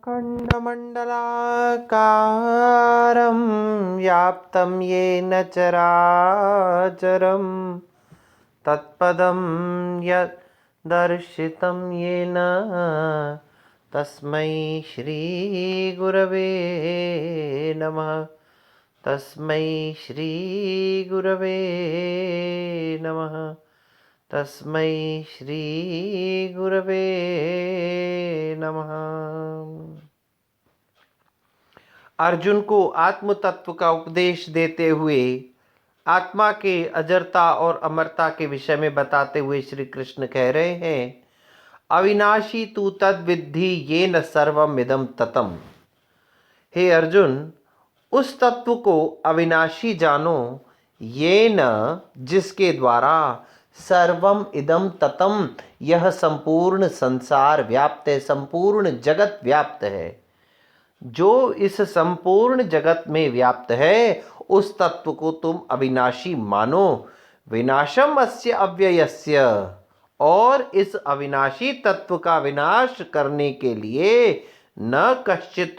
खण्डमण्डलाकारं व्याप्तं येन चराचरं तत्पदं यद्दर्शितं येन तस्मै श्रीगुरवे नमः। तस्मै श्रीगुरवे नमः। तस्मै श्रीगुरवे नमः। अर्जुन को आत्म तत्व का उपदेश देते हुए आत्मा के अजरता और अमरता के विषय में बताते हुए श्री कृष्ण कह रहे हैं, अविनाशी तू तद विद्धि येन सर्वम इदम ततम। हे अर्जुन, उस तत्व को अविनाशी जानो, येन जिसके द्वारा सर्वम इदम ततम यह संपूर्ण संसार व्याप्त है, संपूर्ण जगत व्याप्त है। जो इस संपूर्ण जगत में व्याप्त है उस तत्व को तुम अविनाशी मानो। विनाशम अस्य अव्ययस्य, और इस अविनाशी तत्व का विनाश करने के लिए न कश्चित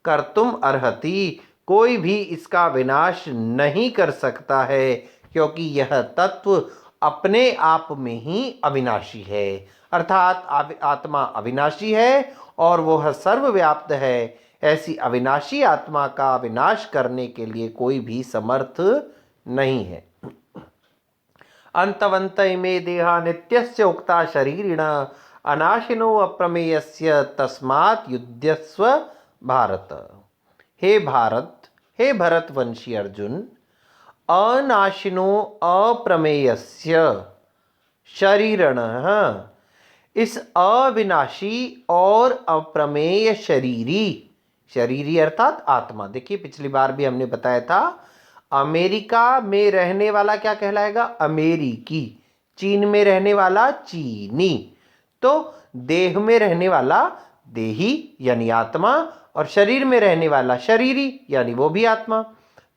कर्तुम अर्हति, कोई भी इसका विनाश नहीं कर सकता है, क्योंकि यह तत्व अपने आप में ही अविनाशी है। अर्थात आत्मा अविनाशी है और वह सर्वव्याप्त है। ऐसी अविनाशी आत्मा का विनाश करने के लिए कोई भी समर्थ नहीं है। अंतवंत इमे देहा नित्यस्य उक्ता शरीरिण अनाशिनो अप्रमेयस्य तस्मात् युध्यस्व भारत। हे भरतवंशी अर्जुन, अनाशिनो अप्रमेयस्य शरीरिणः, इस अविनाशी और अप्रमेय शरीरी अर्थात आत्मा। देखिए, पिछली बार भी हमने बताया था, अमेरिका में रहने वाला क्या कहलाएगा? अमेरिकी। चीन में रहने वाला चीनी। तो देह में रहने वाला देही यानी आत्मा, और शरीर में रहने वाला शरीरी यानी वो भी आत्मा।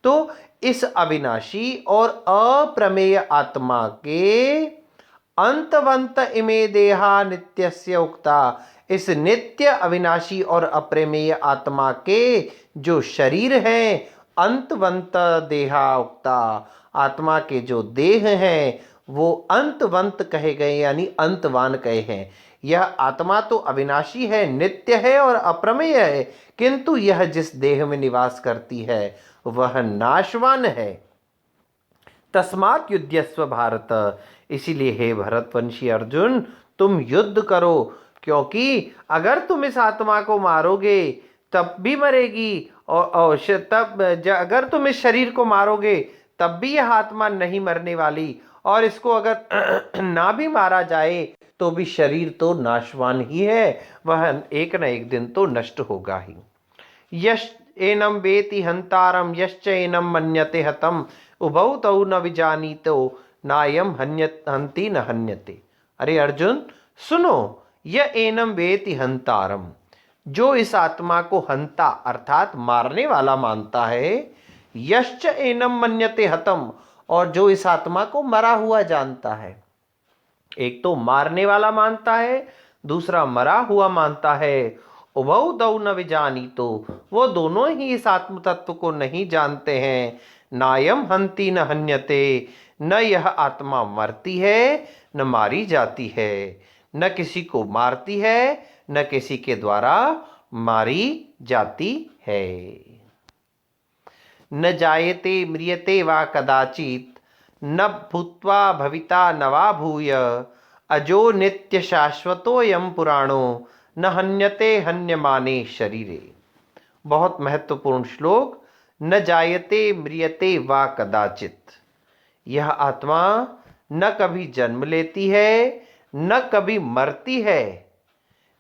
तो इस अविनाशी और अप्रमेय आत्मा के अंतवंत इमे देहा नित्यस्य उक्ता, इस नित्य अविनाशी और अप्रमेय आत्मा के जो शरीर हैं, अंतवंत देहा उक्ता, आत्मा के जो देह हैं वो अंतवंत कहे गए यानी अंतवान कहे हैं। यह आत्मा तो अविनाशी है, नित्य है और अप्रमेय है, किंतु यह जिस देह में निवास करती है वह नाशवान है। तस्मात् युध्यस्व भारत, इसीलिए हे भरतवंशी अर्जुन, तुम युद्ध करो, क्योंकि अगर तुम इस आत्मा को मारोगे तब भी मरेगी, और अगर तुम इस शरीर को मारोगे तब भी यह आत्मा नहीं मरने वाली, और इसको अगर ना भी मारा जाए तो भी शरीर तो नाशवान ही है, वह एक न एक दिन तो नष्ट होगा ही। यश एनम वेति हंतारम यश्च एनम मन्यते हतम उभौ तौ न विजानीतो नायम हंति न हन्यते। अरे अर्जुन सुनो, यह एनम वेति हंतारम, जो इस आत्मा को हंता अर्थात मारने वाला मानता है, यश्च एनम मन्यते हतम, और जो इस आत्मा को मरा हुआ जानता है। एक तो मारने वाला मानता है, दूसरा मरा हुआ मानता है। उभौ दौ न विजानीतो, वो दोनों ही इस आत्म तत्व को नहीं जानते हैं। नायम हंति न हन्यते, न यह आत्मा मरती है न मारी जाती है, न किसी को मारती है न किसी के द्वारा मारी जाती है। न जायते म्रियते वा कदाचित, न भूत्वा भविता न वा भूय, अजो नित्य शाश्वतोऽयं पुराणो न हन्यते हन्यमाने शरीरे। बहुत महत्वपूर्ण श्लोक। न जायते म्रियते वा कदाचित, यह आत्मा न कभी जन्म लेती है न कभी मरती है।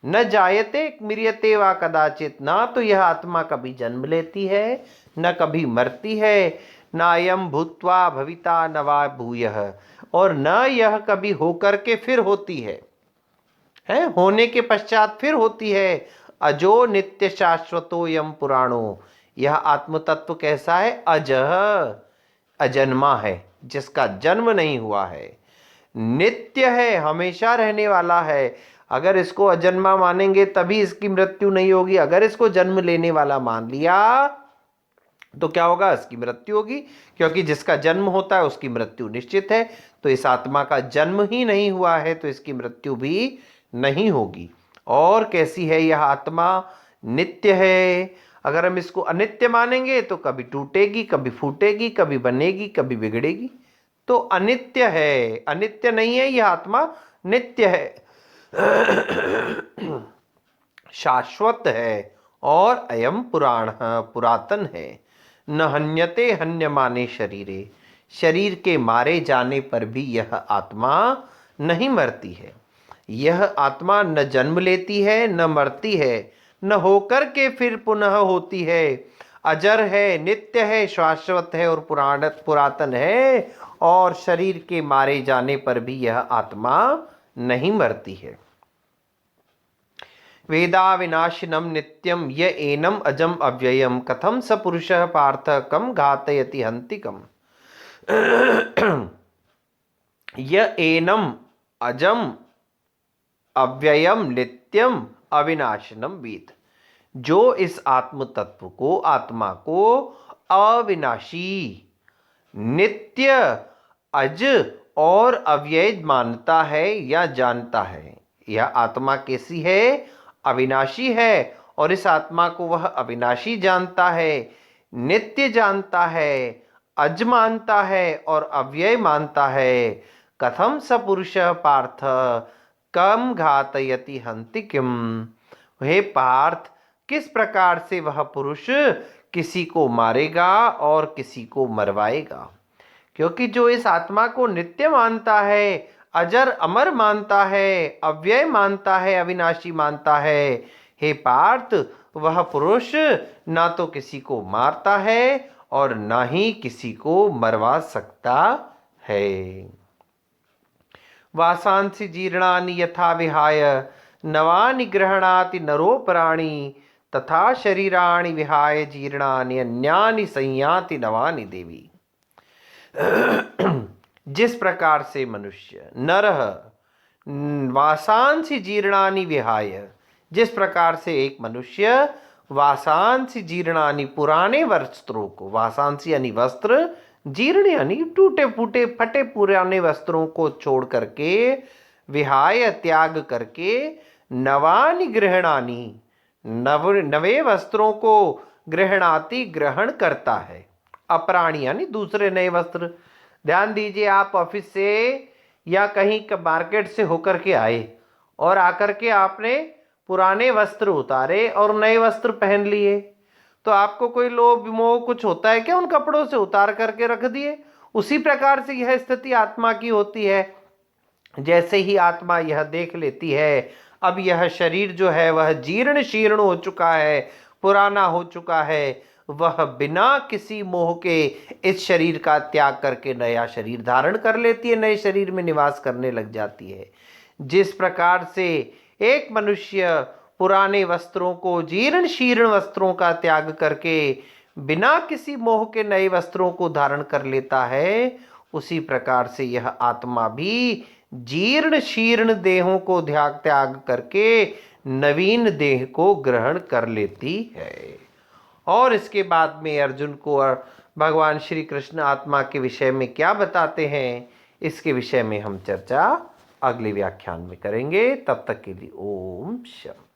न जायते म्रियते वा कदाचित, ना तो यह आत्मा कभी जन्म लेती है न कभी मरती है। नायम भूत्वा भविता न वा भूयः, और न यह कभी होकर के फिर होती है, होने के पश्चात फिर होती है। अजो नित्य शाश्वतो यम पुराणो, यह आत्म तत्व कैसा है? अजह, अजन्मा है, जिसका जन्म नहीं हुआ है। नित्य है, हमेशा रहने वाला है, अगर इसको अजन्मा मानेंगे तभी इसकी मृत्यु नहीं होगी। अगर इसको जन्म लेने वाला मान लिया तो क्या होगा, इसकी मृत्यु होगी, क्योंकि जिसका जन्म होता है उसकी मृत्यु निश्चित है। तो इस आत्मा का जन्म ही नहीं हुआ है तो इसकी मृत्यु भी नहीं होगी। और कैसी है यह आत्मा? नित्य है। अगर हम इसको अनित्य मानेंगे तो कभी टूटेगी, कभी फूटेगी, कभी बनेगी, कभी बिगड़ेगी। तो अनित्य है, अनित्य नहीं है यह आत्मा, नित्य है, शाश्वत है। और अयम पुराण पुरातन है। न हन्यते हन्यमाने शरीरे, शरीर के मारे जाने पर भी यह आत्मा नहीं मरती है। यह आत्मा न जन्म लेती है न मरती है, न होकर के फिर पुनः होती है। अजर है, नित्य है, शाश्वत है और पुरातन है। और शरीर के मारे जाने पर भी यह आत्मा नहीं मरती है। वेदा विनाशिनम नित्यम य एनम अजम अव्ययम कथम स पुरुषः पार्थ कम घातयति हन्तिकम। य एनम अजम अव्ययम नित्यम अविनाशिनम वेद, जो इस आत्म तत्व को, आत्मा को अविनाशी, नित्य, अज और अव्यय मानता है या जानता है। यह आत्मा कैसी है? अविनाशी है। और इस आत्मा को वह अविनाशी जानता है, नित्य जानता है, अज मानता है और अव्यय मानता है। कथम स पुरुष पार्थ कम घातयति हन्ति किम। हे पार्थ, किस प्रकार से वह पुरुष किसी को मारेगा और किसी को मरवाएगा? क्योंकि जो इस आत्मा को नित्य मानता है, अजर अमर मानता है, अव्यय मानता है, अविनाशी मानता है, हे पार्थ, वह पुरुष ना तो किसी को मारता है और ना ही किसी को मरवा सकता है। वासांसि जीर्णानि यथा विहाय नवानि गृह्णाति नरो प्राणी तथा शरीराणि विहाय जीर्णानि अन्यानि संयाति नवानि देवी। जिस प्रकार से मनुष्य नरः वासांसि जीर्णानि विहाय, जिस प्रकार से एक मनुष्य वासांसि जीर्णानि पुराने वस्त्रों को, वासांसि यानी वस्त्र, जीर्ण यानी टूटे फूटे फटे पुराने वस्त्रों को छोड़ करके, विहाय त्याग करके, नवानि गृह्णानि नवे वस्त्रों को गृह्णाति ग्रहण करता है, अपराणी यानी दूसरे नए वस्त्र। ध्यान दीजिए, आप ऑफिस से या कहीं मार्केट से होकर के आए और आकर के आपने पुराने वस्त्र उतारे और नए वस्त्र पहन लिए, तो आपको कोई लोभ मोह कुछ होता है क्या उन कपड़ों से उतार करके रख दिए? उसी प्रकार से यह स्थिति आत्मा की होती है। जैसे ही आत्मा यह देख लेती है अब यह शरीर जो है वह जीर्ण शीर्ण हो चुका है, पुराना हो चुका है, वह बिना किसी मोह के इस शरीर का त्याग करके नया शरीर धारण कर लेती है, नए शरीर में निवास करने लग जाती है। जिस प्रकार से एक मनुष्य पुराने वस्त्रों को, जीर्ण शीर्ण वस्त्रों का त्याग करके बिना किसी मोह के नए वस्त्रों को धारण कर लेता है, उसी प्रकार से यह आत्मा भी जीर्ण शीर्ण देहों को त्याग करके नवीन देह को ग्रहण कर लेती है। और इसके बाद में अर्जुन को भगवान श्री कृष्ण आत्मा के विषय में क्या बताते हैं, इसके विषय में हम चर्चा अगले व्याख्यान में करेंगे। तब तक के लिए ओम शांति।